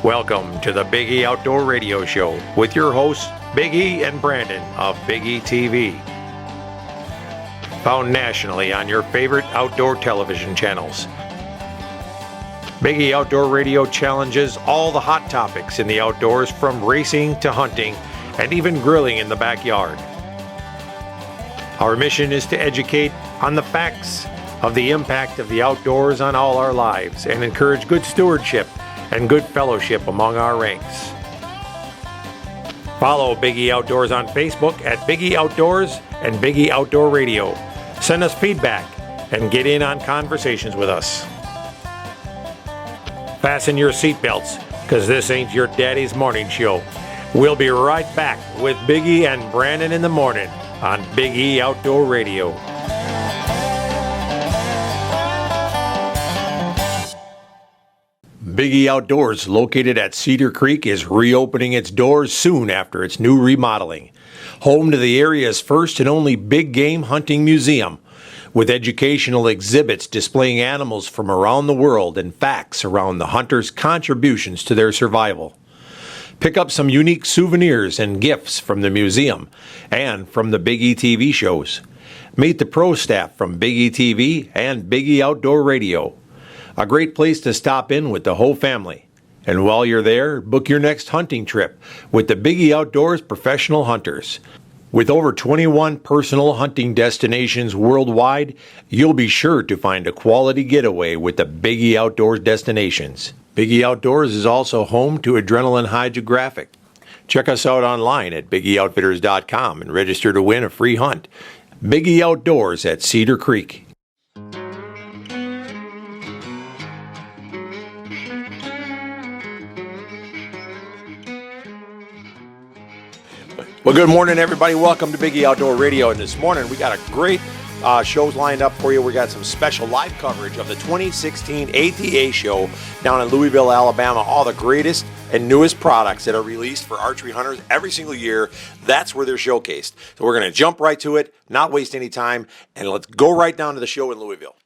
Welcome to the Big E Outdoor Radio Show with your hosts, Big E and Brandon of Big E TV. Found nationally on your favorite outdoor television channels. Big E Outdoor Radio challenges all the hot topics in the outdoors, from racing to hunting and even grilling in the backyard. Our mission is to educate on the facts of the impact of the outdoors on all our lives and encourage good stewardship and good fellowship among our ranks. Follow Big E Outdoors on Facebook at Big E Outdoors and Big E Outdoor Radio. Send us feedback and get in on conversations with us. Fasten your seatbelts, because this ain't your daddy's morning show. We'll be right back with Big E and Brandon in the morning on Big E Outdoor Radio. Big E Outdoors, located at Cedar Creek, is reopening its doors soon after its new remodeling. Home to the area's first and only big game hunting museum, with educational exhibits displaying animals from around the world and facts around the hunters' contributions to their survival. Pick up some unique souvenirs and gifts from the museum and from the Big E TV shows. Meet the pro staff from Big E TV and Big E Outdoor Radio. A great place to stop in with the whole family. And while you're there, book your next hunting trip with the Big E Outdoors professional hunters. With over 21 personal hunting destinations worldwide, you'll be sure to find a quality getaway with the Big E Outdoors destinations. Big E Outdoors is also home to Adrenaline Hydrographic. Check us out online at BigEOutfitters.com and register to win a free hunt. Big E Outdoors at Cedar Creek. Well, good morning, everybody. Welcome to Big E Outdoor Radio. And this morning, we got a great shows lined up for you. We got some special live coverage of the 2016 ATA show down in Louisville, Alabama. All the greatest and newest products that are released for archery hunters every single year. That's where they're showcased. So we're going to jump right to it, not waste any time, and let's go right down to the show in Louisville.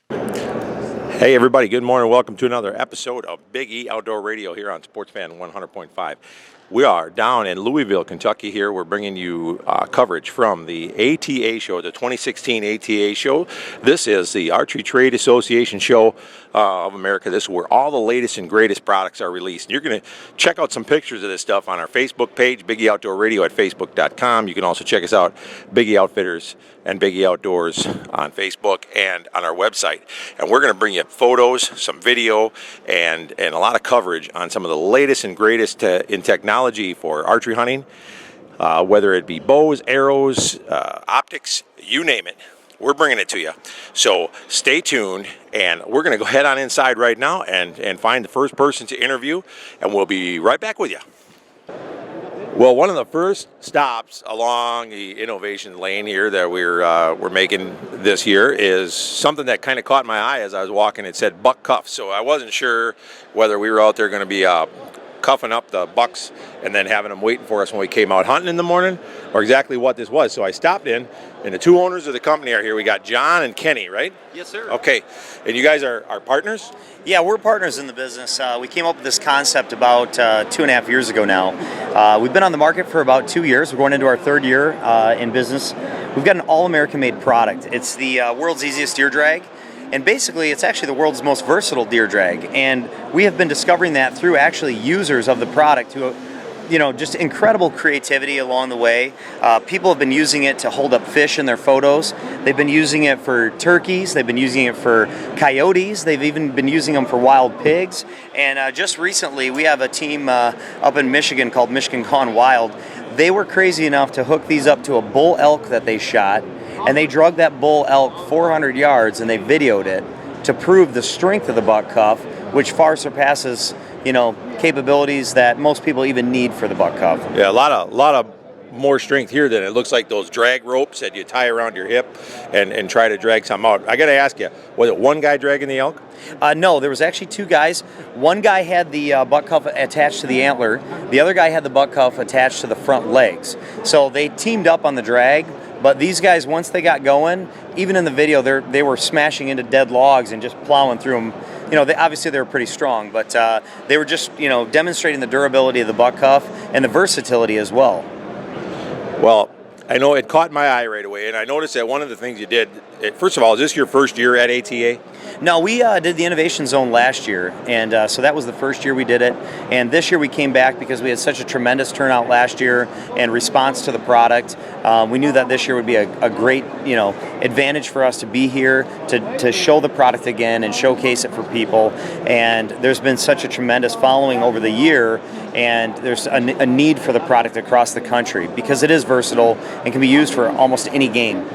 Hey everybody, good morning. Welcome to another episode of Big E Outdoor Radio here on Sportsfan 100.5. We are down in Louisville, Kentucky here. We're bringing you coverage from the ATA show, the 2016 ATA show. This is the Archery Trade Association show of America. This is where all the latest and greatest products are released. You're going to check out some pictures of this stuff on our Facebook page, Big E Outdoor Radio at Facebook.com. You can also check us out, Big E Outfitters and Big E Outdoors on Facebook and on our website. And we're going to bring you photos, some video, and a lot of coverage on some of the latest and greatest in technology for archery hunting, whether it be bows, arrows, optics, you name it. We're bringing it to you. So stay tuned, and we're going to go head on inside right now and find the first person to interview, and we'll be right back with you. Well, one of the first stops along the innovation lane here that we're making this year is something that kind of caught my eye as I was walking. It said buck cuffs, so I wasn't sure whether we were out there going to be cuffing up the bucks and then having them waiting for us when we came out hunting in the morning, or exactly what this was. So I stopped in, and the two owners of the company are here. We got John and Kenny, right? Yes, sir. Okay, and you guys are partners? Yeah, we're partners in the business. We came up with this concept about 2.5 years ago now. We've been on the market for about 2 years. We're going into our third year in business. We've got an all-American made product. It's the world's easiest deer drag. And basically, it's actually the world's most versatile deer drag. And we have been discovering that through actually users of the product who, just incredible creativity along the way. People have been using it to hold up fish in their photos. They've been using it for turkeys. They've been using it for coyotes. They've even been using them for wild pigs. And just recently, we have a team up in Michigan called Michigan Gone Wild. They were crazy enough to hook these up to a bull elk that they shot. And they drug that bull elk 400 yards and they videoed it to prove the strength of the buck cuff, which far surpasses, capabilities that most people even need for the buck cuff. Yeah, a lot of more strength here than it looks like those drag ropes that you tie around your hip and try to drag something out. I got to ask you, was it one guy dragging the elk? No, there was actually two guys. One guy had the butt cuff attached to the antler. The other guy had the butt cuff attached to the front legs. So they teamed up on the drag. But these guys, once they got going, even in the video, they were smashing into dead logs and just plowing through them, obviously they were pretty strong, but they were just demonstrating the durability of the buck cuff and the versatility as well. Well, I know it caught my eye right away, and I noticed that one of the things you did, first of all, is this your first year at ATA? No, we did the Innovation Zone last year, and so that was the first year we did it. And this year we came back because we had such a tremendous turnout last year and response to the product. We knew that this year would be a great, advantage for us to be here to show the product again and showcase it for people. And there's been such a tremendous following over the year, and there's a need for the product across the country because it is versatile and can be used for almost any game.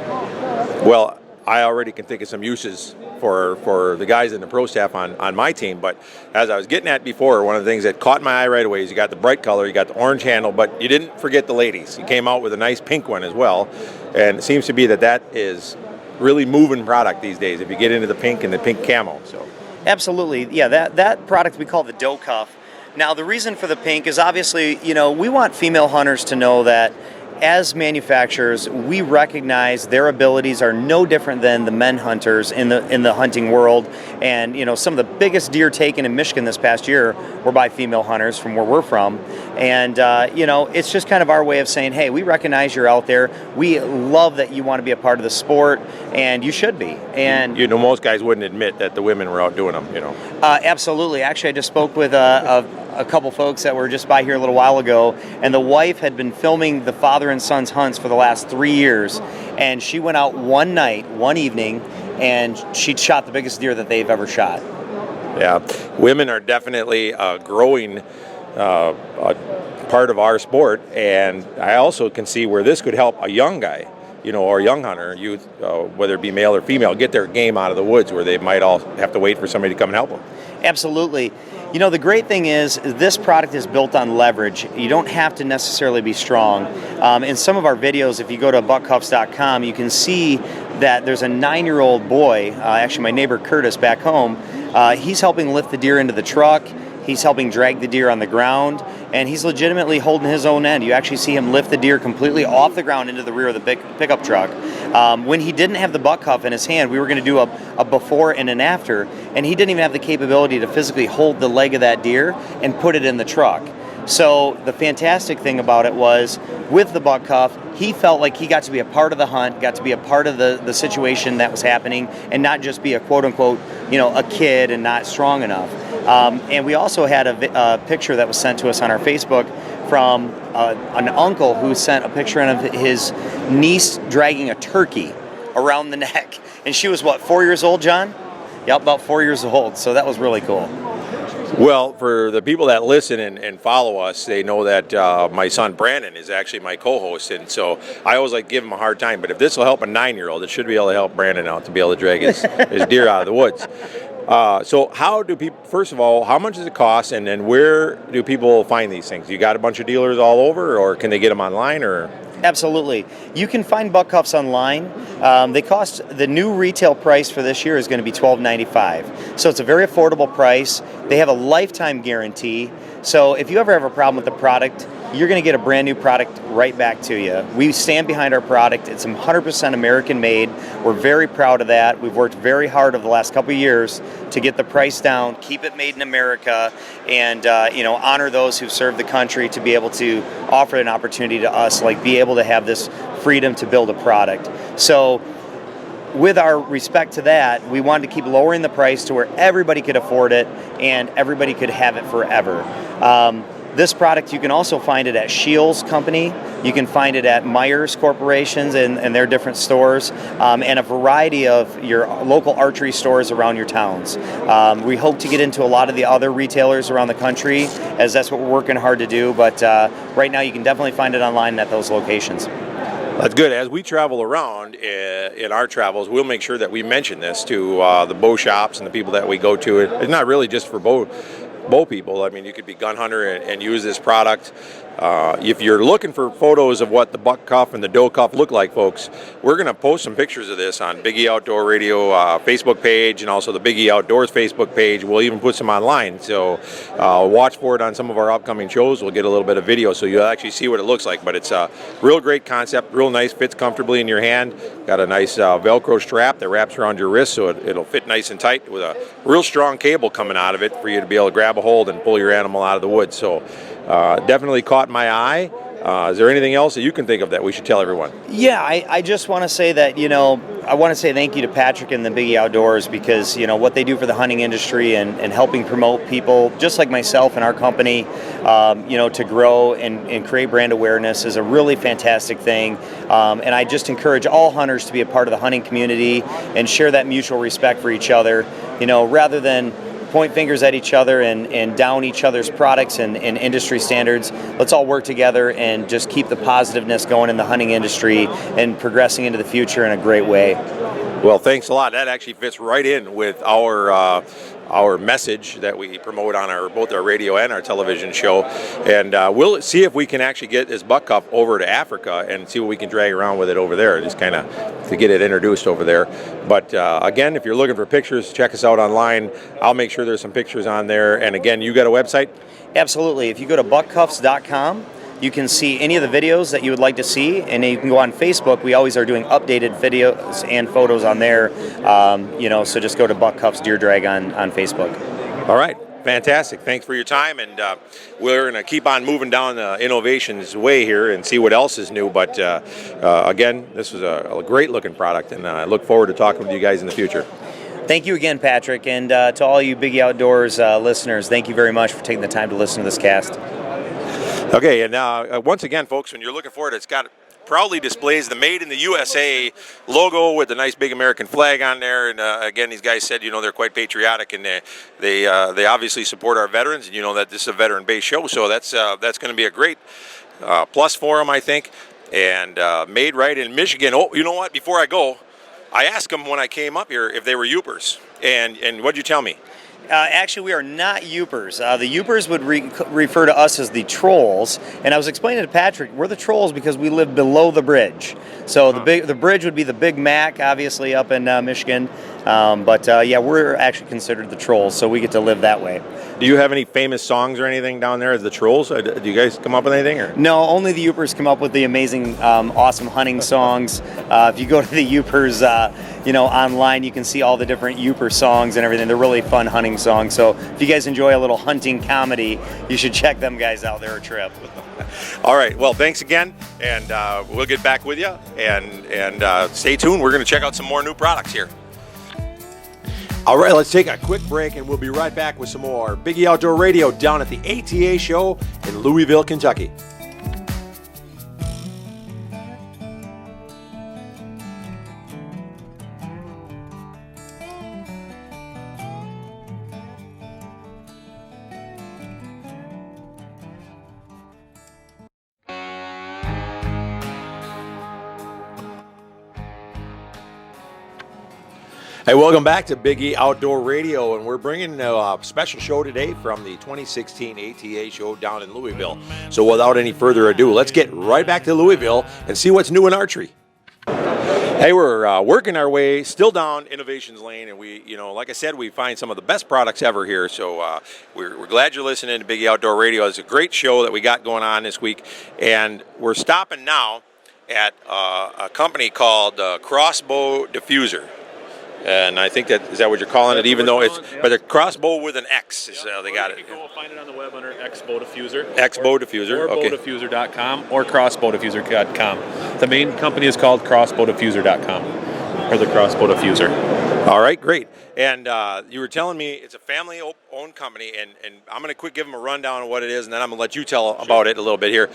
Well, I already can think of some uses for the guys in the pro staff on my team, but as I was getting at before, one of the things that caught my eye right away is you got the bright color, you got the orange handle, but you didn't forget the ladies. You came out with a nice pink one as well, and it seems to be that is really moving product these days if you get into the pink and the pink camo. So absolutely, yeah, that product we call the doe cuff. Now the reason for the pink is obviously, we want female hunters to know that as manufacturers, we recognize their abilities are no different than the men hunters in the hunting world. And some of the biggest deer taken in Michigan this past year were by female hunters from where we're from. And it's just kind of our way of saying, hey, we recognize you're out there. We love that you want to be a part of the sport, and you should be. And most guys wouldn't admit that the women were out doing them. Absolutely. Actually, I just spoke with a couple folks that were just by here a little while ago, and the wife had been filming the father and son's hunts for the last 3 years, and she went out one night, one evening, and she shot the biggest deer that they've ever shot. Yeah, women are definitely a growing part of our sport, and I also can see where this could help a young guy, or a young hunter, youth, whether it be male or female, get their game out of the woods where they might all have to wait for somebody to come and help them. Absolutely. The great thing is this product is built on leverage. You don't have to necessarily be strong. In some of our videos, if you go to buckcuffs.com, you can see that there's a 9-year-old boy, actually my neighbor Curtis back home, he's helping lift the deer into the truck. He's helping drag the deer on the ground, and he's legitimately holding his own end. You actually see him lift the deer completely off the ground into the rear of the pickup truck. When he didn't have the buck cuff in his hand, we were going to do a before and an after, and he didn't even have the capability to physically hold the leg of that deer and put it in the truck. So the fantastic thing about it was, with the buck cuff, he felt like he got to be a part of the hunt, got to be a part of the situation that was happening, and not just be a quote-unquote, a kid and not strong enough. And we also had a picture that was sent to us on our Facebook from an uncle who sent a picture of his niece dragging a turkey around the neck. And she was, 4 years old, John? Yep, about 4 years old. So that was really cool. Well, for the people that listen and follow us, they know that my son Brandon is actually my co-host, and so I always like to give him a hard time. But if this will help a 9-year-old, it should be able to help Brandon out to be able to drag his deer out of the woods. So how do people, first of all, how much does it cost, and then where do people find these things? You got a bunch of dealers all over, or can they get them online, or? Absolutely. You can find buck cuffs online. They cost, the new retail price for this year is going to be $12.95. So it's a very affordable price. They have a lifetime guarantee. So if you ever have a problem with the product, you're going to get a brand new product right back to you. We stand behind our product. It's 100% American made. We're very proud of that. We've worked very hard over the last couple of years to get the price down, keep it made in America, and honor those who've served the country to be able to offer an opportunity to us, like be able to have this freedom to build a product. So with our respect to that, we wanted to keep lowering the price to where everybody could afford it and everybody could have it forever. This product, you can also find it at Shields Company. You can find it at Myers Corporations and their different stores, and a variety of your local archery stores around your towns. We hope to get into a lot of the other retailers around the country, as that's what we're working hard to do, but right now you can definitely find it online at those locations. That's good. As we travel around in our travels, we'll make sure that we mention this to the bow shops and the people that we go to. It's not really just for bow people. I mean, you could be gun hunter and use this product. If you're looking for photos of what the buck cuff and the doe cuff look like, folks, we're going to post some pictures of this on Big E Outdoor Radio Facebook page and also the Big E Outdoors Facebook page. We'll even put some online, so watch for it on some of our upcoming shows. We'll get a little bit of video so you'll actually see what it looks like. But it's a real great concept, real nice, fits comfortably in your hand. Got a nice Velcro strap that wraps around your wrist so it'll fit nice and tight with a real strong cable coming out of it for you to be able to grab a hold and pull your animal out of the woods. So definitely caught my eye. Is there anything else that you can think of that we should tell everyone? Yeah, I just want to say that, I want to say thank you to Patrick and the Big E Outdoors because, what they do for the hunting industry and helping promote people just like myself and our company, to grow and create brand awareness is a really fantastic thing. And I just encourage all hunters to be a part of the hunting community and share that mutual respect for each other, rather than point fingers at each other and down each other's products and industry standards. Let's all work together and just keep the positiveness going in the hunting industry and progressing into the future in a great way. Well, thanks a lot. That actually fits right in with our message that we promote on both our radio and our television show. And we'll see if we can actually get this buck cuff over to Africa and see what we can drag around with it over there, just kind of to get it introduced over there. But again, if you're looking for pictures, check us out online. I'll make sure there's some pictures on there. And again, you got a website? Absolutely. If you go to buckcuffs.com, you can see any of the videos that you would like to see, and you can go on Facebook. We always are doing updated videos and photos on there, so just go to Buck Cuffs Deer Drag on Facebook. All right. Fantastic. Thanks for your time, and we're going to keep on moving down the innovations way here and see what else is new. But again, this was a great-looking product, and I look forward to talking with you guys in the future. Thank you again, Patrick, and to all you Big E Outdoors listeners, thank you very much for taking the time to listen to this cast. Okay, and once again, folks, when you're looking for it, it's got proudly displays the Made in the USA logo with the nice big American flag on there. And again, these guys said, they're quite patriotic, and they obviously support our veterans, and that this is a veteran-based show, so that's going to be a great plus for them, I think. And made right in Michigan. Oh, you know what? Before I go, I asked them when I came up here if they were Yoopers, and what'd you tell me? Actually, we are not Yoopers. The Yoopers would refer to us as the Trolls, and I was explaining to Patrick, we're the Trolls because we live below the bridge. So the bridge would be the Big Mac, obviously, up in Michigan. But we're actually considered the Trolls, so we get to live that way. Do you have any famous songs or anything down there as the Trolls? Do you guys come up with anything? Or? No, only the Yoopers come up with the amazing, awesome hunting songs. If you go to the Yoopers, online, you can see all the different Yooper songs and everything. They're really fun hunting songs. So if you guys enjoy a little hunting comedy, you should check them guys out. They're a trip. All right. Well, thanks again, and we'll get back with you. And stay tuned. We're going to check out some more new products here. All right, let's take a quick break, and we'll be right back with some more Big E Outdoor Radio down at the ATA show in Louisville, Kentucky. Hey, welcome back to Big E Outdoor Radio, and we're bringing a special show today from the 2016 ATA show down in Louisville. So without any further ado, let's get right back to Louisville and see what's new in archery. Hey, we're working our way still down Innovations Lane, and we, like I said, we find some of the best products ever here. So we're glad you're listening to Big E Outdoor Radio. It's a great show that we got going on this week, and we're stopping now at a company called Crossbow Diffuser. And I think is that what you're calling it, even though it's, but a crossbow with an X is how they got it. You can go find it on the web under X-Bow Diffuser. X-Bow Diffuser, or okay. bowdiffuser.com or crossbowdiffuser.com. The main company is called crossbowdiffuser.com, or the Crossbow Diffuser. All right, great. And you were telling me it's a family-owned company, and I'm going to give them a rundown of what it is, and then I'm going to let you tell about it a little bit here.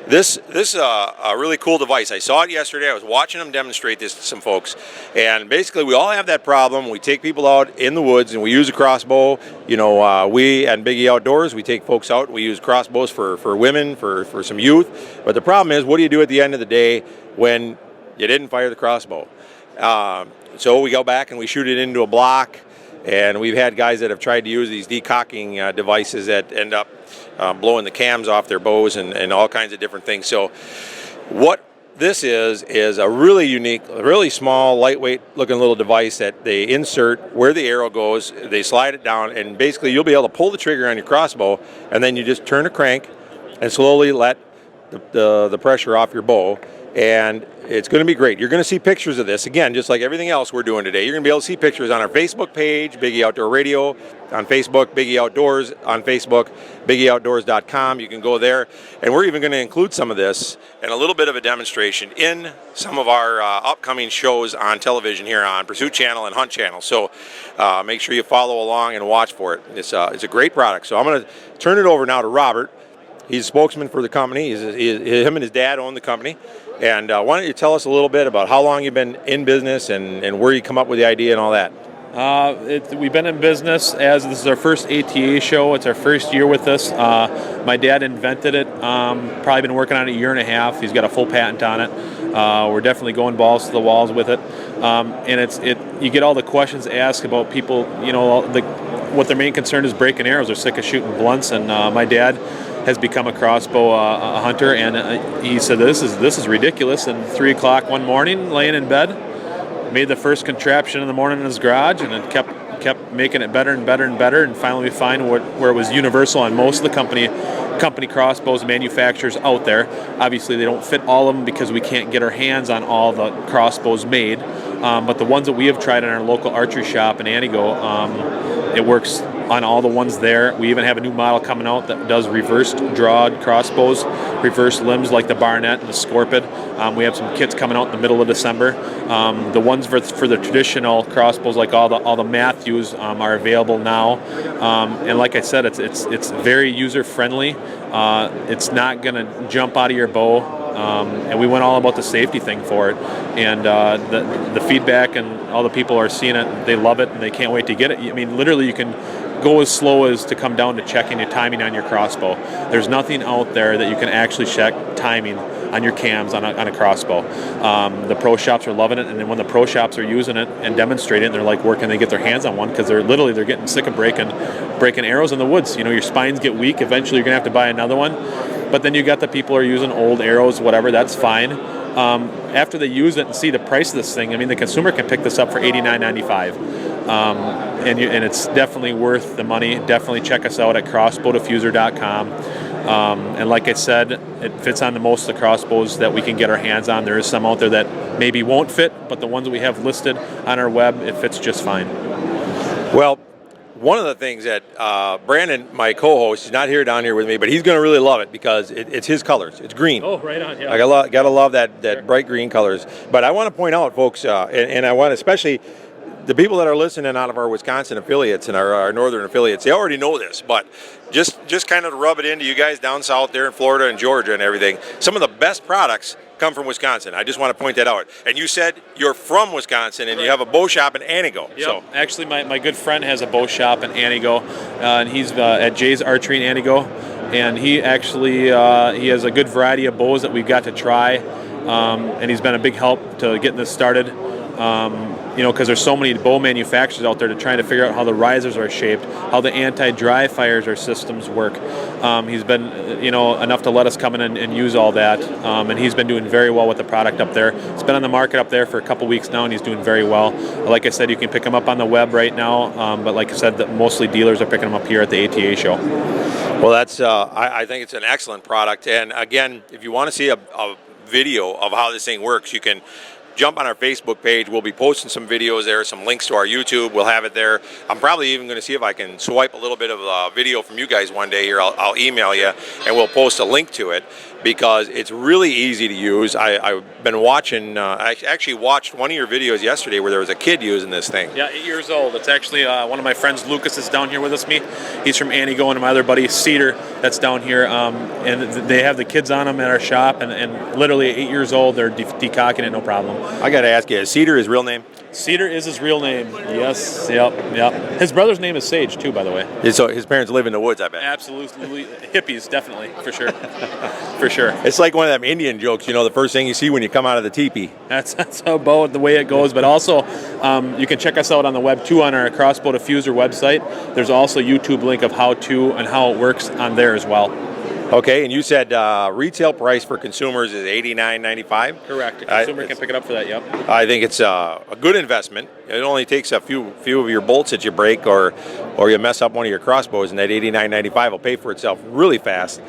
This is a really cool device. I saw it yesterday. I was watching them demonstrate this to some folks, and basically we all have that problem. We take people out in the woods, and we use a crossbow. We at Big E Outdoors, we take folks out. We use crossbows for women, for some youth. But the problem is, what do you do at the end of the day when you didn't fire the crossbow? So we go back and we shoot it into a block, And we've had guys that have tried to use these decocking devices that end up blowing the cams off their bows and all kinds of different things. So what this is a really unique, really small, lightweight looking little device that they insert where the arrow goes, they slide it down, and basically you'll be able to pull the trigger on your crossbow, and then you just turn the crank and slowly let the pressure off your bow. And it's going to be great. You're going to see pictures of this. Again, just like everything else we're doing today, you're going to be able to see pictures on our Facebook page, Big E Outdoor Radio, on Facebook, Big E Outdoors, on Facebook, BigEOutdoors.com. You can go there. And we're even going to include some of this and a little bit of a demonstration in some of our upcoming shows on television here on Pursuit Channel and Hunt Channel. So make sure you follow along and watch for it. It's a great product. So I'm going to turn it over now to Robert. He's a spokesman for the company. Him and his dad own the company. And why don't you tell us a little bit about how long you've been in business and where you come up with the idea and all that? We've been in business as this is our first ATA show. It's our first year with this. My dad invented it. Probably been working on it a year and a half. He's got a full patent on it. We're definitely going balls to the walls with it. And you get all the questions asked about people. What their main concern is breaking arrows. They're sick of shooting blunts. And my dad has become a crossbow a hunter, and he said this is ridiculous. And 3 o'clock one morning, laying in bed, made the first contraption in the morning in his garage, and it kept making it better and better and better. And finally, we find where it was universal on most of the company crossbows manufacturers out there. Obviously, they don't fit all of them because we can't get our hands on all the crossbows made. But the ones that we have tried in our local archery shop in Antigo, it works on all the ones there. We even have a new model coming out that does reversed drawed crossbows, reversed limbs like the Barnett and the Scorpid. We have some kits coming out in the middle of December. The ones for the traditional crossbows, like all the Matthews, are available now. And like I said, it's very user friendly. It's not going to jump out of your bow. And we went all about the safety thing for it. And the feedback and all the people are seeing it, they love it, and they can't wait to get it. I mean, literally, you can go as slow as to come down to checking your timing on your crossbow. There's nothing out there that you can actually check timing on your cams on a crossbow. The pro shops are loving it, and then when the pro shops are using it and demonstrating it, they're like, where can they get their hands on one? Because they're getting sick of breaking arrows in the woods. Your spines get weak. Eventually, you're gonna have to buy another one. But then you got the people who are using old arrows, whatever. That's fine. After they use it and see the price of this thing, I mean, the consumer can pick this up for $89.95. And it's definitely worth the money. Definitely check us out at crossbowdiffuser.com. And like I said, it fits on the most of the crossbows that we can get our hands on. There is some out there that maybe won't fit, but the ones that we have listed on our web, it fits just fine. Well, one of the things that Brandon, my co-host, is not here down here with me, but he's going to really love it because it's his colors. It's green. Oh, right on, yeah. I gotta love that sure. Bright green colors. But I want to point out, folks, and I want especially the people that are listening out of our Wisconsin affiliates and our northern affiliates, they already know this, but just kind of to rub it into you guys down south there in Florida and Georgia and everything, some of the best products come from Wisconsin. I just want to point that out. And you said you're from Wisconsin and you have a bow shop in Antigo. Yep. So actually, my good friend has a bow shop in Antigo, and he's at Jay's Archery in Antigo, and he actually he has a good variety of bows that we've got to try, and he's been a big help to getting this started. Because there's so many bow manufacturers out there to trying to figure out how the risers are shaped, how the anti-dry fires or systems work. He's been, enough to let us come in and use all that, and he's been doing very well with the product up there. It's been on the market up there for a couple weeks now, and he's doing very well. Like I said, you can pick them up on the web right now, but like I said, mostly dealers are picking them up here at the ATA show. Well, that's I think it's an excellent product. And again, if you want to see a video of how this thing works, you can jump on our Facebook page. We'll be posting some videos there, some links to our YouTube. We'll have it there. I'm probably even going to see if I can swipe a little bit of a video from you guys one day here. I'll email you, and we'll post a link to it because it's really easy to use. I've been watching, I actually watched one of your videos yesterday where there was a kid using this thing. Yeah, 8 years old. It's actually one of my friends, Lucas, is down here with us. He's from Antigo, and my other buddy, Cedar, that's down here. And they have the kids on them at our shop, and literally 8 years old, they're decocking it, no problem. I got to ask you, is Cedar his real name? Cedar is his real name. Yes. Yep. His brother's name is Sage too, by the way. So his parents live in the woods, I bet. Absolutely, hippies, definitely, for sure, for sure. It's like one of them Indian jokes, the first thing you see when you come out of the teepee. That's about the way it goes. But also, you can check us out on the web too on our Crossbow Diffuser website. There's also a YouTube link of how to and how it works on there as well. Okay, and you said retail price for consumers is $89.95. Correct. A consumer can pick it up for that. Yep. I think it's a good investment. It only takes a few of your bolts that you break or you mess up one of your crossbows, and that $89.95 will pay for itself really fast.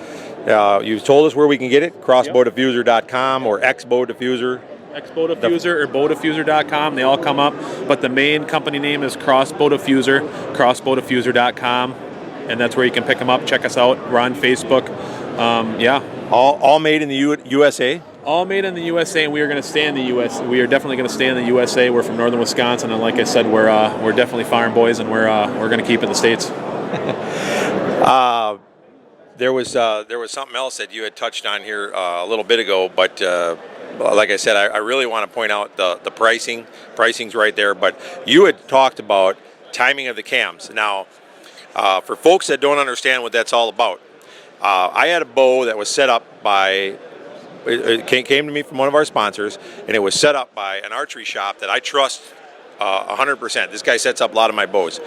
You've told us where we can get it: crossbowdiffuser.com or X-Bow Diffuser. X-Bow Diffuser or bowdiffuser.com. They all come up, but the main company name is Crossbow Diffuser, crossbowdiffuser.com. And that's where you can pick them up. Check us out. We're on Facebook. All made in the USA? All made in the USA, and we are going to stay in the US. We are definitely going to stay in the USA. We're from northern Wisconsin, and like I said, we're definitely farm boys, and we're going to keep it in the States. There was something else that you had touched on here a little bit ago, but like I said, I really want to point out the pricing. Pricing's right there, but you had talked about timing of the cams. Now, for folks that don't understand what that's all about, I had a bow that was set up by, it came to me from one of our sponsors, and it was set up by an archery shop that I trust 100%. This guy sets up a lot of my bows.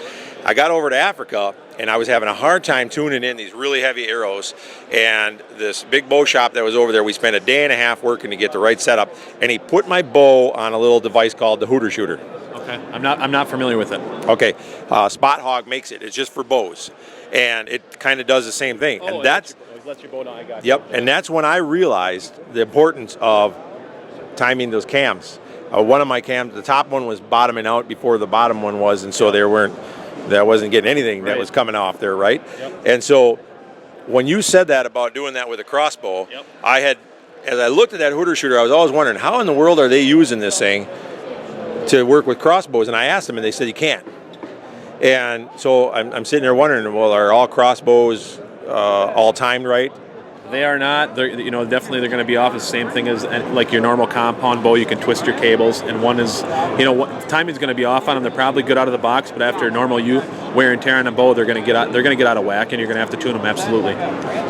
I got over to Africa, and I was having a hard time tuning in these really heavy arrows, and this big bow shop that was over there, we spent a day and a half working to get the right setup, and he put my bow on a little device called the Hooter Shooter. Okay, I'm not familiar with it. Okay, Spot Hog makes it. It's just for bows, and it kind of does the same thing. Oh, and that's let your bow down. I got you. Yep, and that's when I realized the importance of timing those cams. One of my cams, the top one was bottoming out before the bottom one was, and so that wasn't getting anything that was coming off there, right? Yep. And so when you said that about doing that with a crossbow, as I looked at that Hooter Shooter, I was always wondering, how in the world are they using this thing to work with crossbows? And I asked them, and they said you can't. And so I'm sitting there wondering, well, are all crossbows all timed right? They are not. They're, definitely they're going to be off the same thing as like your normal compound bow. You can twist your cables, and one is, timing's going to be off on them. They're probably good out of the box, but after normal wear and tear on a bow, they're going to get out of whack, and you're going to have to tune them absolutely.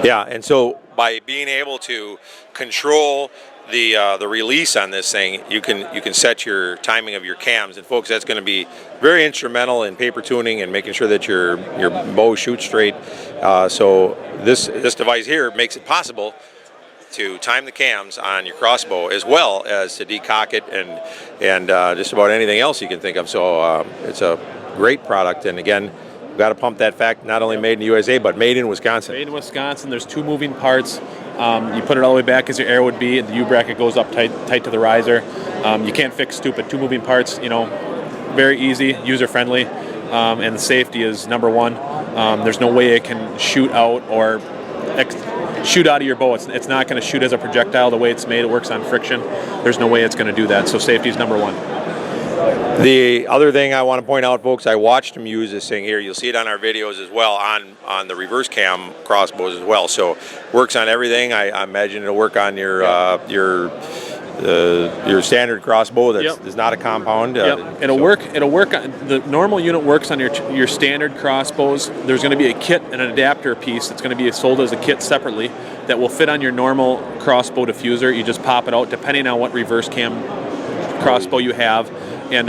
Yeah, and so by being able to control the release on this thing, you can set your timing of your cams, and folks, that's going to be very instrumental in paper tuning and making sure that your bow shoots straight. So this device here makes it possible to time the cams on your crossbow as well as to decock it and just about anything else you can think of. So it's a great product, and again, we've got to pump that fact, not only made in the USA, but made in Wisconsin. Made in Wisconsin. There's two moving parts. You put it all the way back as your arrow would be. The U-bracket goes up tight to the riser. You can't fix stupid. Two moving parts, very easy, user-friendly, and the safety is number one. There's no way it can shoot out or shoot out of your bow. It's not going to shoot as a projectile the way it's made. It works on friction. There's no way it's going to do that. So safety is number one. The other thing I want to point out, folks, I watched him use this thing here. You'll see it on our videos as well on the reverse cam crossbows as well. So works on everything. I imagine it'll work on your standard crossbow that's not a compound. It'll work. The normal unit works on your standard crossbows. There's going to be a kit and an adapter piece that's going to be sold as a kit separately that will fit on your normal crossbow diffuser. You just pop it out depending on what reverse cam crossbow you have. And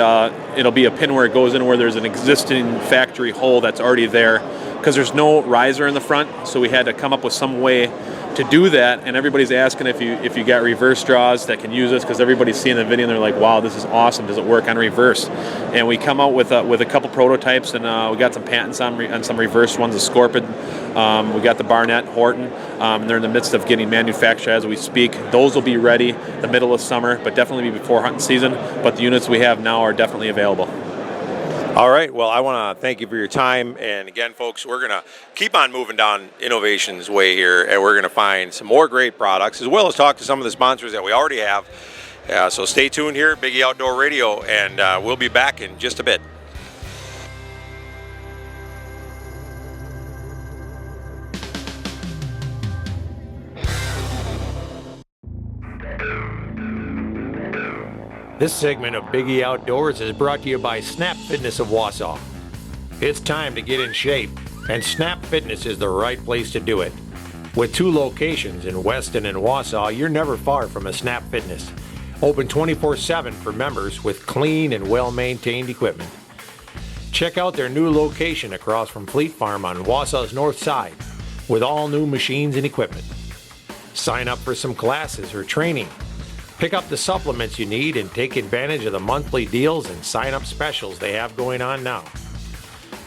it'll be a pin where it goes in where there's an existing factory hole that's already there, because there's no riser in the front, so we had to come up with some way to do that. And everybody's asking if you got reverse draws that can use this, because everybody's seeing the video and they're like, wow, this is awesome, does it work on reverse? And we come out with a couple prototypes, and we got some patents on some reverse ones, the Scorpion, we got the Barnett, Horton, and they're in the midst of getting manufactured as we speak. Those will be ready the middle of summer, but definitely be before hunting season. But the units we have now are definitely available. All right. Well, I want to thank you for your time. And again, folks, we're going to keep on moving down innovation's way here, and we're going to find some more great products, as well as talk to some of the sponsors that we already have. So stay tuned here at Big E Outdoor Radio, and we'll be back in just a bit. This segment of Biggie Outdoors is brought to you by Snap Fitness of Wausau. It's time to get in shape, and Snap Fitness is the right place to do it. With 2 locations in Weston and Wausau, you're never far from a Snap Fitness. Open 24/7 for members with clean and well-maintained equipment. Check out their new location across from Fleet Farm on Wausau's north side with all new machines and equipment. Sign up for some classes or training. Pick up the supplements you need and take advantage of the monthly deals and sign-up specials they have going on now.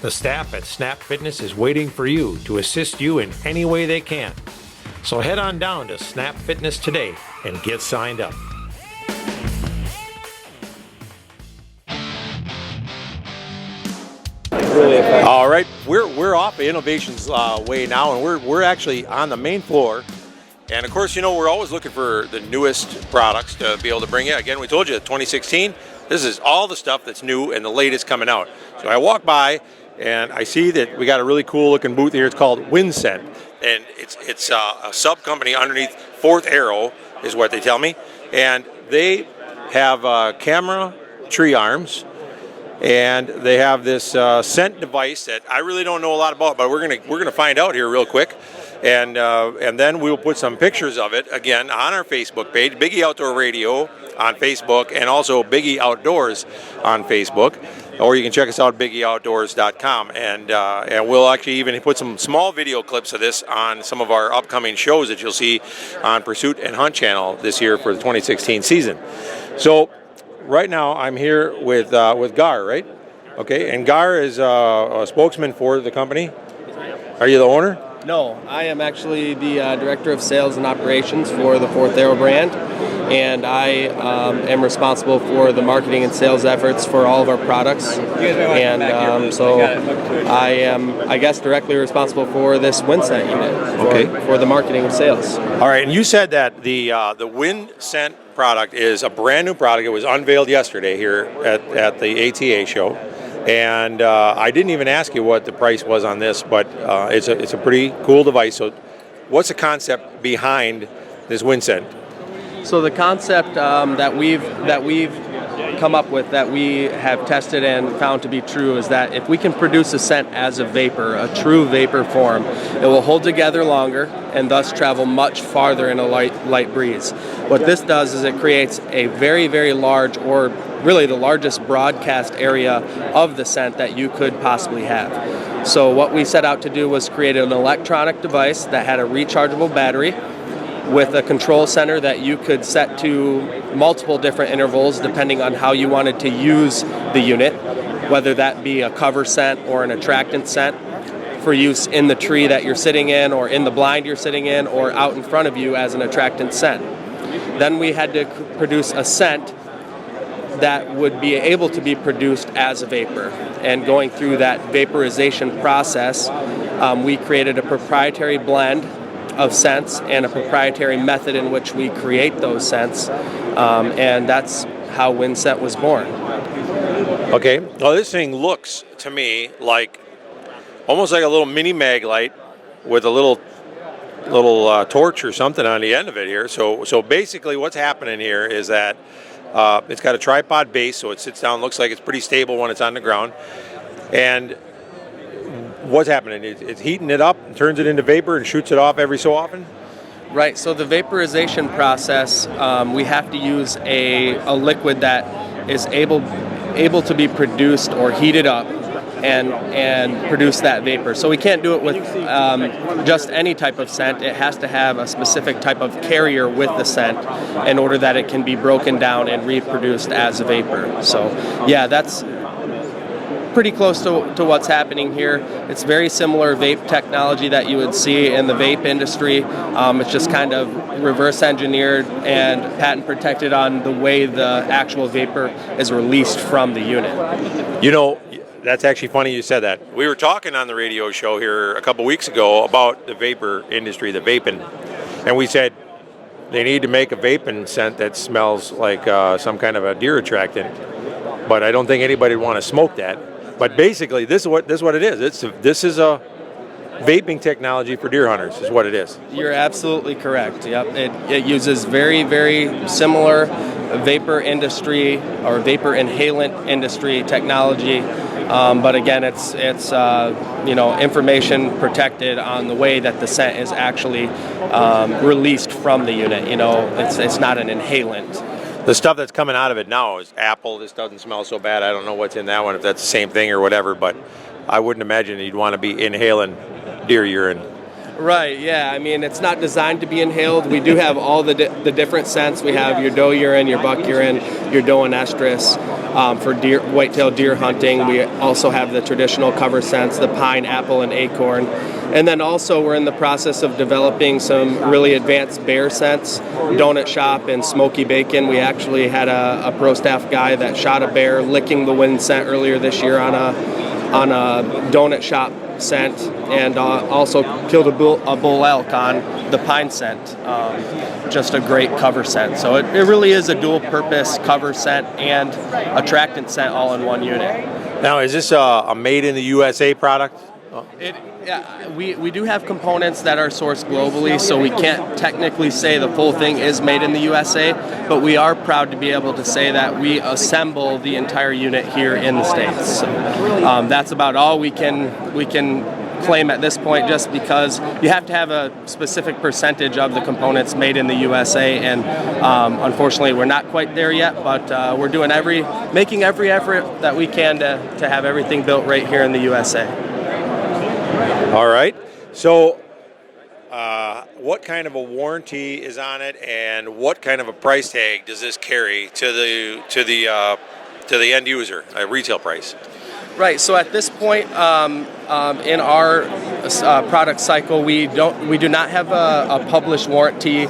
The staff at Snap Fitness is waiting for you to assist you in any way they can. So head on down to Snap Fitness today and get signed up. All right, we're off Innovations Way now, and we're actually on the main floor. And of course, you know, we're always looking for the newest products to be able to bring in. Again, we told you 2016, this is all the stuff that's new and the latest coming out. So I walk by and I see that we got a really cool looking booth here. It's called WindScent, and it's a sub company underneath Fourth Arrow is what they tell me. And they have camera tree arms, and they have this scent device that I really don't know a lot about, but we're gonna find out here real quick. And then we'll put some pictures of it again on our Facebook page, Biggie Outdoor Radio on Facebook, and also Biggie Outdoors on Facebook. Or you can check us out at biggieoutdoors.com, and we'll actually even put some small video clips of this on some of our upcoming shows that you'll see on Pursuit and Hunt channel this year for the 2016 season. So right now I'm here with Gar, right? Okay, and Gar is a spokesman for the company. Are you the owner? No, I am actually the Director of Sales and Operations for the Fourth Arrow brand, and I am responsible for the marketing and sales efforts for all of our products. And so I am, I guess, directly responsible for this WindScent unit for the marketing and sales. All right, and you said that the WindScent product is a brand new product. It was unveiled yesterday here at the ATA show. And I didn't even ask you what the price was on this, but it's a pretty cool device. So what's the concept behind this WindScent? So the concept that we've come up with, that we have tested and found to be true, is that if we can produce a scent as a vapor, a true vapor form, it will hold together longer and thus travel much farther in a light breeze. What this does is it creates a very, very large, or really the largest broadcast area of the scent that you could possibly have. So what we set out to do was create an electronic device that had a rechargeable battery with a control center that you could set to multiple different intervals depending on how you wanted to use the unit, whether that be a cover scent or an attractant scent for use in the tree that you're sitting in, or in the blind you're sitting in, or out in front of you as an attractant scent. Then we had to produce a scent that would be able to be produced as a vapor. And going through that vaporization process, we created a proprietary blend of scents and a proprietary method in which we create those scents, and that's how WindScent was born. Okay, well, this thing looks to me like almost like a little mini mag light with a little torch or something on the end of it here. So basically what's happening here is that it's got a tripod base, so it sits down, looks like it's pretty stable when it's on the ground. And what's happening? It's heating it up and turns it into vapor and shoots it off every so often? Right, so the vaporization process, we have to use a liquid that is able to be produced or heated up and produce that vapor. So we can't do it with just any type of scent. It has to have a specific type of carrier with the scent in order that it can be broken down and reproduced as a vapor. So yeah, that's pretty close to what's happening here. It's very similar vape technology that you would see in the vape industry. It's just kind of reverse engineered and patent protected on the way the actual vapor is released from the unit. You know, that's actually funny you said that. We were talking on the radio show here a couple weeks ago about the vapor industry, the vaping, and we said they need to make a vaping scent that smells like some kind of a deer attractant, but I don't think anybody would want to smoke that. But basically, this is what it is. This is a vaping technology for deer hunters, is what it is. You're absolutely correct. Yep, it uses very, very similar vapor industry or vapor inhalant industry technology. But again, it's information protected on the way that the scent is actually released from the unit. It's not an inhalant. The stuff that's coming out of it now is apple. This doesn't smell so bad. I don't know what's in that one, if that's the same thing or whatever, but I wouldn't imagine you'd want to be inhaling deer urine. Right, yeah. I mean, it's not designed to be inhaled. We do have all the different scents. We have your doe urine, your buck urine, your doe and estrus. For whitetail deer hunting, we also have the traditional cover scents, the pine, apple, and acorn. And then also we're in the process of developing some really advanced bear scents, donut shop and smoky bacon. We actually had a pro staff guy that shot a bear licking the wind scent earlier this year on a donut shop scent, and also killed a bull elk on the pine scent. Just a great cover scent. So it really is a dual purpose cover scent and attractant scent all in one unit. Now, is this a made in the USA product? We do have components that are sourced globally, so we can't technically say the full thing is made in the USA, but we are proud to be able to say that we assemble the entire unit here in the States. So, that's about all we can claim at this point, just because you have to have a specific percentage of the components made in the USA, and unfortunately we're not quite there yet, but we're doing making every effort that we can to have everything built right here in the USA. All right. So, what kind of a warranty is on it, and what kind of a price tag does this carry to the end user, a retail price? Right. So at this point in our product cycle, we do not have a published warranty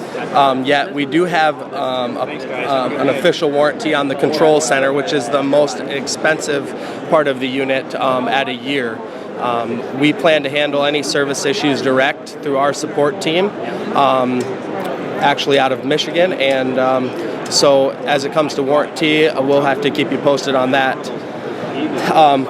yet. We do have an official warranty on the control center, which is the most expensive part of the unit at a year. We plan to handle any service issues direct through our support team, actually out of Michigan, and so as it comes to warranty, we'll have to keep you posted on that.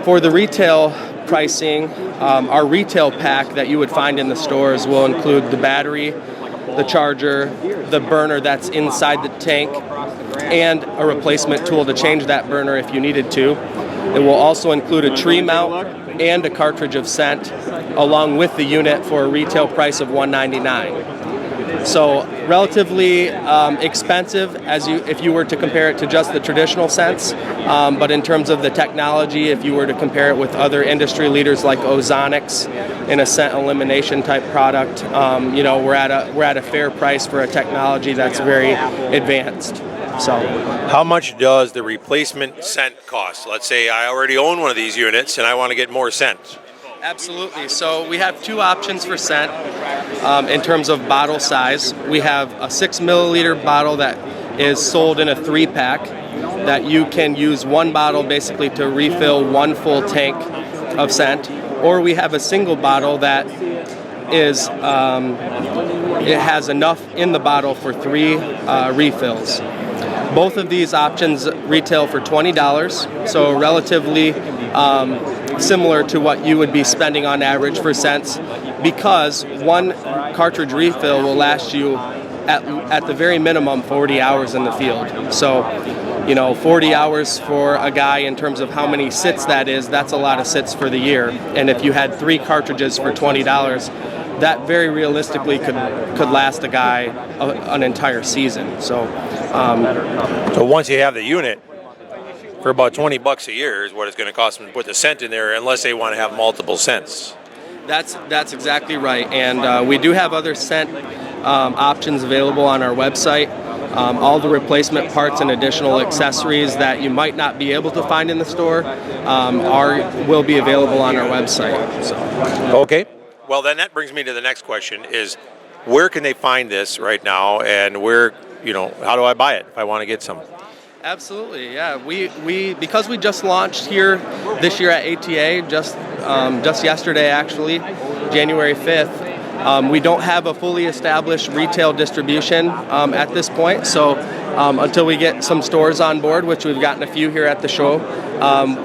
For the retail pricing, our retail pack that you would find in the stores will include the battery, the charger, the burner that's inside the tank, and a replacement tool to change that burner if you needed to. It will also include a tree mount and a cartridge of scent, along with the unit for a retail price of $199. So relatively expensive if you were to compare it to just the traditional scents, but in terms of the technology, if you were to compare it with other industry leaders like Ozonics in a scent elimination type product, we're at a fair price for a technology that's very advanced. So, how much does the replacement scent cost? Let's say I already own one of these units and I want to get more scent. Absolutely. So we have two options for scent in terms of bottle size. We have a 6 milliliter bottle that is sold in a 3-pack that you can use one bottle basically to refill one full tank of scent, or we have a single bottle that is it has enough in the bottle for 3 refills. Both of these options retail for $20, so relatively similar to what you would be spending on average for scents, because one cartridge refill will last you at the very minimum 40 hours in the field. So, 40 hours for a guy in terms of how many sits that's a lot of sits for the year. And if you had 3 cartridges for $20, that very realistically could last a guy an entire season. So once you have the unit, for about $20 a year is what it's going to cost them to put the scent in there, unless they want to have multiple scents. That's exactly right, and we do have other scent options available on our website. All the replacement parts and additional accessories that you might not be able to find in the store will be available on our website. So. Okay. Well, then that brings me to the next question: is where can they find this right now, and how do I buy it if I want to get some? Absolutely, yeah. We because we just launched here this year at ATA just yesterday, actually, January 5th. We don't have a fully established retail distribution at this point, so until we get some stores on board, which we've gotten a few here at the show,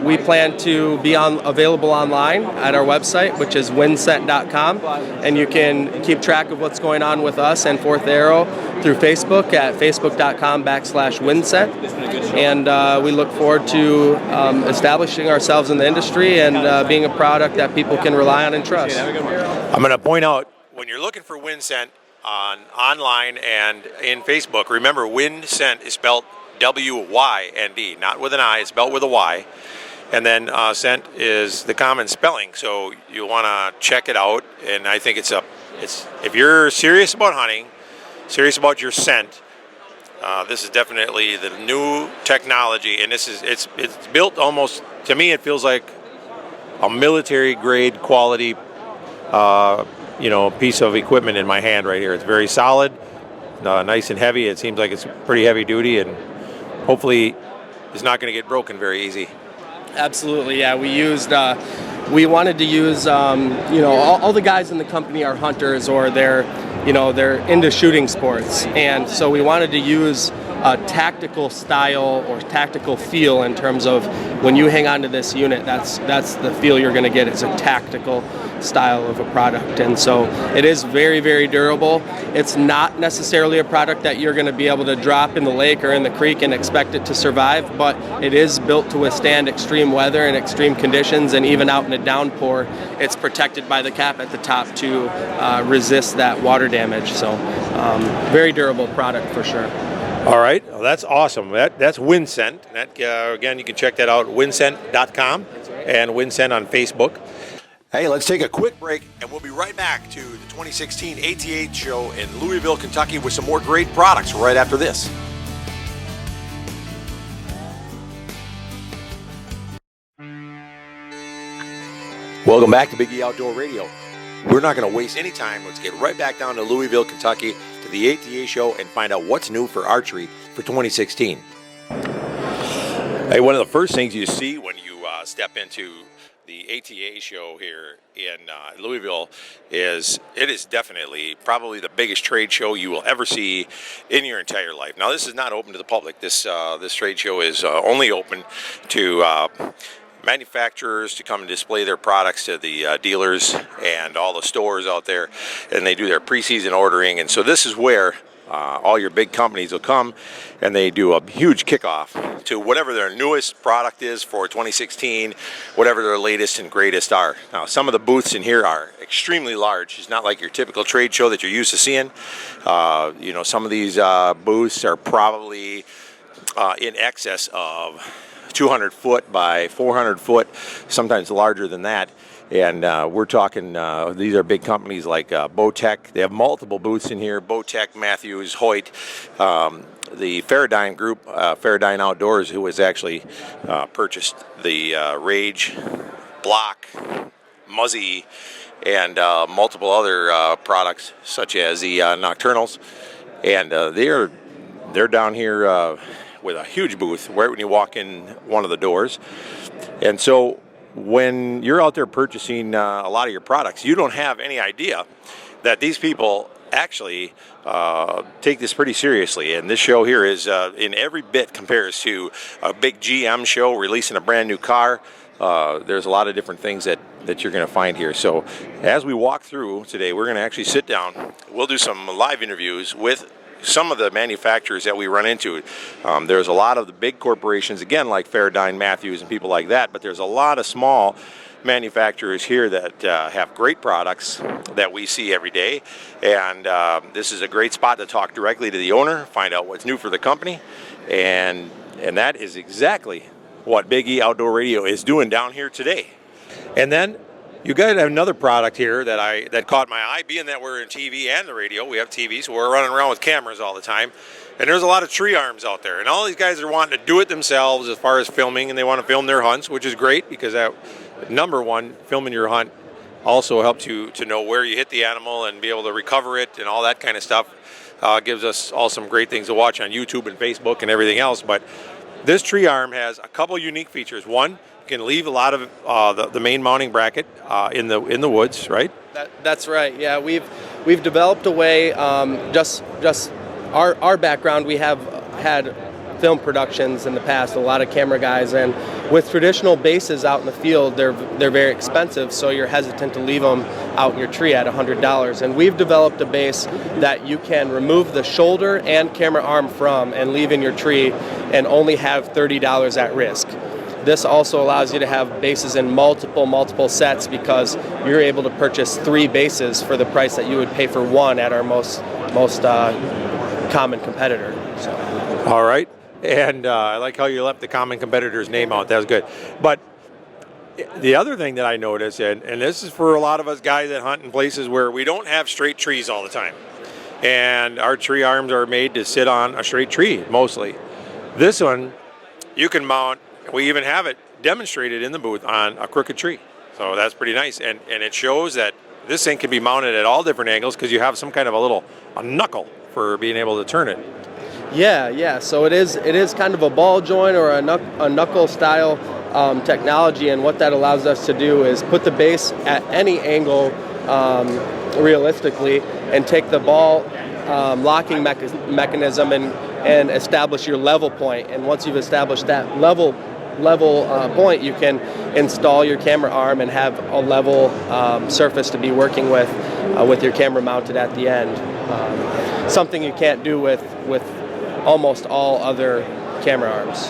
we plan to be available online at our website, which is winsent.com, and you can keep track of what's going on with us and Fourth Arrow through Facebook at facebook.com/winsent, and we look forward to establishing ourselves in the industry and being a product that people can rely on and trust. I'm going to point out, when you're looking for Winsent online and in Facebook, remember Winsent is spelled W-Y-N-D, not with an I, it's spelled with a Y. And then scent is the common spelling, so you want to check it out. And I think it's if you're serious about hunting, serious about your scent, this is definitely the new technology, and it's built almost, to me it feels like a military grade quality piece of equipment in my hand right here. It's very solid, nice and heavy. It seems like it's pretty heavy duty, and hopefully it's not going to get broken very easy. Absolutely, yeah. We wanted to use, all the guys in the company are hunters, or they're into shooting sports, and so we wanted to use a tactical style or tactical feel in terms of when you hang on to this unit, that's the feel you're going to get. It's a tactical style of a product, and so it is very, very durable. It's not necessarily a product that you're going to be able to drop in the lake or in the creek and expect it to survive, but it is built to withstand extreme weather and extreme conditions, and even out in a downpour, it's protected by the cap at the top to resist that water damage. So very durable product for sure. All right, well, that's awesome. That's Winsent. Again, you can check that out, winsent.com, and Winsent on Facebook. Hey, let's take a quick break, and we'll be right back to the 2016 ATA show in Louisville, Kentucky, with some more great products right after this. Welcome back to Big E Outdoor Radio. We're not going to waste any time. Let's get right back down to Louisville, Kentucky, to the ATA show and find out what's new for archery for 2016. Hey, one of the first things you see when you step into the ATA show here in Louisville is definitely probably the biggest trade show you will ever see in your entire life. Now, this is not open to the public. This trade show is only open to manufacturers to come and display their products to the dealers and all the stores out there, and they do their preseason ordering. And so this is where all your big companies will come, and they do a huge kickoff to whatever their newest product is for 2016, whatever their latest and greatest are. Now, some of the booths in here are extremely large. It's not like your typical trade show that you're used to seeing. Some of these booths are probably in excess of 200 foot by 400 foot, sometimes larger than that. And we're talking, these are big companies like Bowtech. They have multiple booths in here. Bowtech, Matthews, Hoyt, the Faradyne group, Faradyne Outdoors, who has actually purchased the Rage, Block, Muzzy, and multiple other products such as the Nocturnals. And they're down here with a huge booth right when you walk in one of the doors. And so when you're out there purchasing a lot of your products, you don't have any idea that these people actually take this pretty seriously. And this show here is in every bit compares to a big GM show releasing a brand new car. There's a lot of different things that you're going to find here. So as we walk through today, we're going to actually sit down. We'll do some live interviews with some of the manufacturers that we run into. There's a lot of the big corporations, again, like Faradyne, Matthews, and people like that, but there's a lot of small manufacturers here that have great products that we see every day. And this is a great spot to talk directly to the owner, find out what's new for the company, and that is exactly what Big E Outdoor Radio is doing down here today. And then you guys have another product here that caught my eye, being that we're in TV and the radio. We have TV, so we're running around with cameras all the time. And there's a lot of tree arms out there. And all these guys are wanting to do it themselves as far as filming, and they want to film their hunts, which is great because that, number one, filming your hunt also helps you to know where you hit the animal and be able to recover it and all that kind of stuff. Gives us all some great things to watch on YouTube and Facebook and everything else. But this tree arm has a couple unique features. One, can leave a lot of the main mounting bracket in the woods, right? That's right. Yeah, we've we've developed a way. Just our background, we have had film productions in the past, a lot of camera guys, and with traditional bases out in the field, they're very expensive, so you're hesitant to leave them out in your tree at $100. And we've developed a base that you can remove the shoulder and camera arm from and leave in your tree and only have $30 at risk. This also allows you to have bases in multiple sets, because you're able to purchase 3 bases for the price that you would pay for one at our most common competitor. So. All right. And I like how you left the common competitor's name out. That was good. But the other thing that I noticed, and this is for a lot of us guys that hunt in places where we don't have straight trees all the time, and our tree arms are made to sit on a straight tree mostly. This one, you can mount, we even have it demonstrated in the booth on a crooked tree. So that's pretty nice. And it shows that this thing can be mounted at all different angles, because you have some kind of a knuckle for being able to turn it. Yeah. So it is kind of a ball joint or a knuckle style technology, and what that allows us to do is put the base at any angle realistically, and take the ball locking mechanism and establish your level point. And once you've established that level point, you can install your camera arm and have a level surface to be working with your camera mounted at the end. Something you can't do with almost all other camera arms.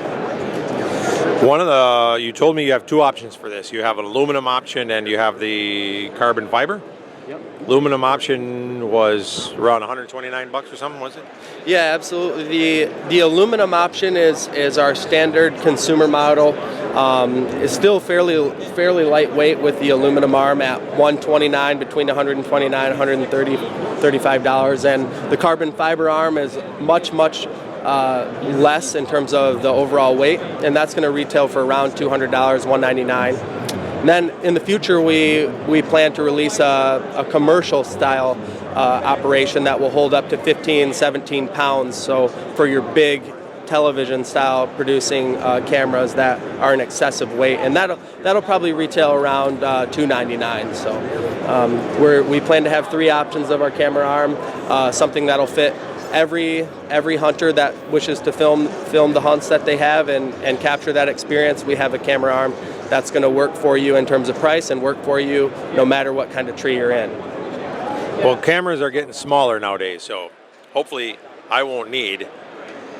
You told me you have 2 options for this. You have an aluminum option and you have the carbon fiber. Yep. Aluminum option was around $129 or something, was it? Yeah, absolutely. The aluminum option is our standard consumer model. It's still fairly lightweight with the aluminum arm at $129, between $129 and $135, and the carbon fiber arm is much less in terms of the overall weight, and that's going to retail for around $200, $199. And then in the future, we plan to release a commercial style operation that will hold up to 15, 17 pounds. So for your big television style producing cameras that are an excessive weight, and that'll probably retail around $299. So we plan to have 3 options of our camera arm, something that'll fit every hunter that wishes to film the hunts that they have and capture that experience. We have a camera arm that's going to work for you in terms of price and work for you no matter what kind of tree you're in. Well, cameras are getting smaller nowadays, so hopefully I won't need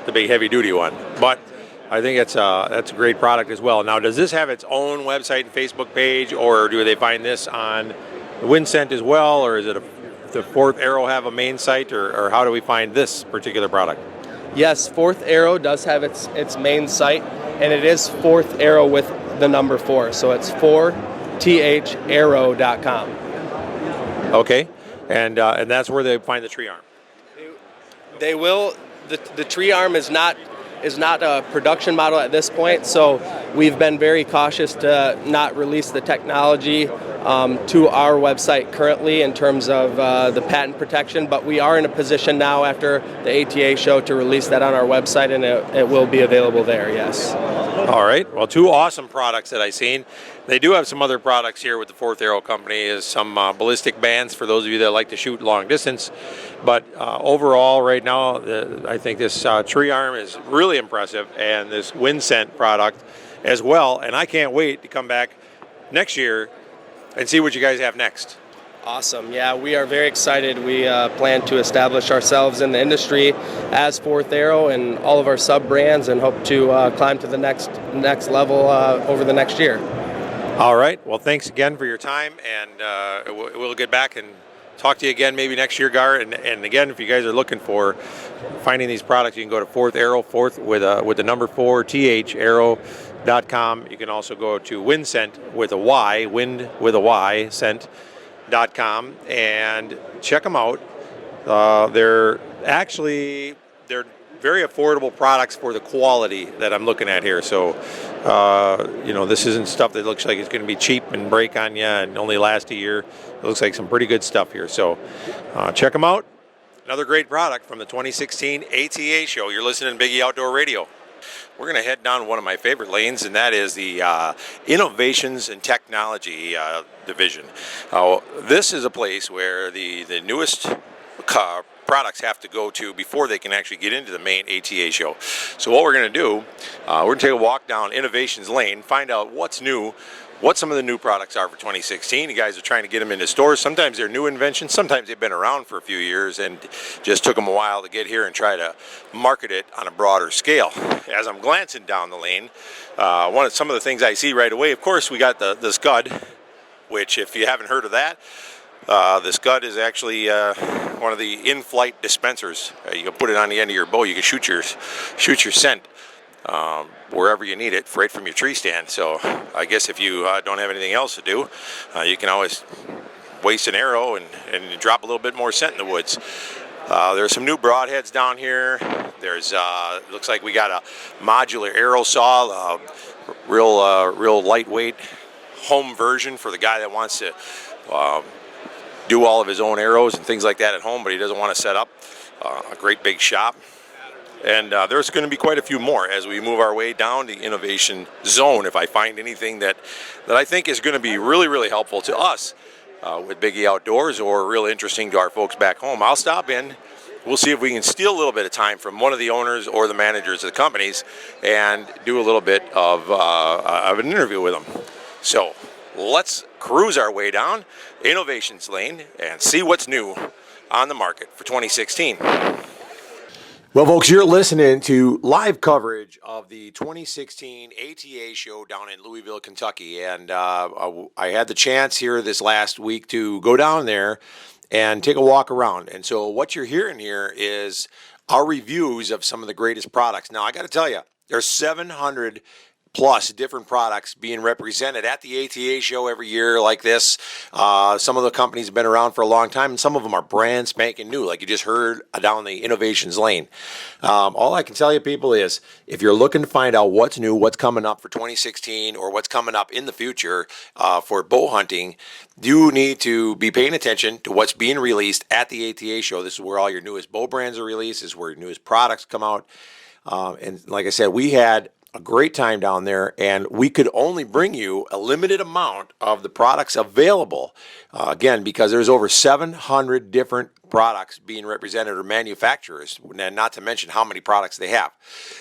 the big heavy-duty one. But I think that's a great product as well. Now, does this have its own website and Facebook page, or do they find this on the Winsent as well, or is it the Fourth Arrow have a main site, or how do we find this particular product? Yes, Fourth Arrow does have its main site, and it is Fourth Arrow with the number 4, so it's 4tharrow.com. Okay, and that's where they find the tree arm. They will. The tree arm is not a production model at this point, so we've been very cautious to not release the technology to our website currently in terms of the patent protection, but we are in a position now after the ATA show to release that on our website, and it will be available there, yes. All right. Well, 2 awesome products that I've seen. They do have some other products here with the Fourth Arrow Company, is some ballistic bands for those of you that like to shoot long distance. But overall, right now, I think this tree arm is really impressive, and this Winsent product as well. And I can't wait to come back next year and see what you guys have next. Awesome. Yeah, we are very excited. We plan to establish ourselves in the industry as Fourth Arrow and all of our sub-brands, and hope to climb to the next level over the next year. All right. Well, thanks again for your time, and we'll get back and talk to you again maybe next year, Gar. And again, if you guys are looking for finding these products, you can go to Fourth Arrow, Fourth with the number 4, Arrow.com. You can also go to Winsent with a Y, Wind with a Y, Scent.com, and check them out. They're very affordable products for the quality that I'm looking at here. So, this isn't stuff that looks like it's going to be cheap and break on you and only last a year. It looks like some pretty good stuff here. So, check them out. Another great product from the 2016 ATA show. You're listening to Big E Outdoor Radio. we're going to head down one of my favorite lanes, and that is the Innovations and Technology division. This is a place where the newest products have to go to before they can actually get into the main ATA show. So what we're going to do, we're going to take a walk down Innovations Lane, find out what's new, what some of the new products are for 2016. You guys are trying to get them into stores. Sometimes they're new inventions. Sometimes they've been around for a few years and just took them a while to get here and try to market it on a broader scale. As I'm glancing down the lane, some of the things I see right away, of course, we got the Scud, which if you haven't heard of that, the Scud is actually one of the in-flight dispensers. You can put it on the end of your bow. You can shoot your scent wherever you need it, right from your tree stand. So I guess if you don't have anything else to do, you can always waste an arrow and drop a little bit more scent in the woods. There's some new broadheads down here. There's looks like we got a modular arrow saw, real lightweight home version for the guy that wants to do all of his own arrows and things like that at home, but he doesn't want to set up a great big shop. And there's going to be quite a few more as we move our way down the innovation zone. If I find anything that I think is going to be really, really helpful to us with Big E Outdoors or really interesting to our folks back home, I'll stop in. We'll see if we can steal a little bit of time from one of the owners or the managers of the companies and do a little bit of an interview with them. So let's cruise our way down Innovations Lane and see what's new on the market for 2016. Well, folks, you're listening to live coverage of the 2016 ATA show down in Louisville, Kentucky. And I had the chance here this last week to go down there and take a walk around. And so what you're hearing here is our reviews of some of the greatest products. Now, I got to tell you, there's 700 plus different products being represented at the ATA show every year like this. Some of the companies have been around for a long time, and some of them are brand spanking new, like you just heard down the Innovations Lane. All I can tell you, people, is if you're looking to find out what's new, what's coming up for 2016, or what's coming up in the future for bow hunting, you need to be paying attention to what's being released at the ATA show. This is where all your newest bow brands are released. This is where your newest products come out. And like I said, we had a great time down there, and we could only bring you a limited amount of the products available, again, because there's over 700 different products being represented or manufacturers, and not to mention how many products they have.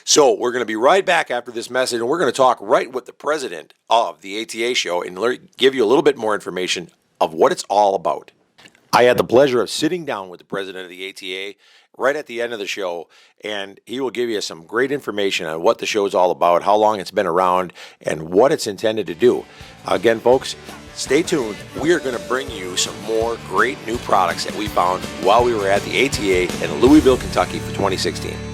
So we're going to be right back after this message, and we're going to talk right with the president of the ATA show and give you a little bit more information of what it's all about. I had the pleasure of sitting down with the president of the ATA right at the end of the show, and he will give you some great information on what the show is all about, how long it's been around, and what it's intended to do. Again, folks, stay tuned. We are going to bring you some more great new products that we found while we were at the ATA in Louisville, Kentucky for 2016.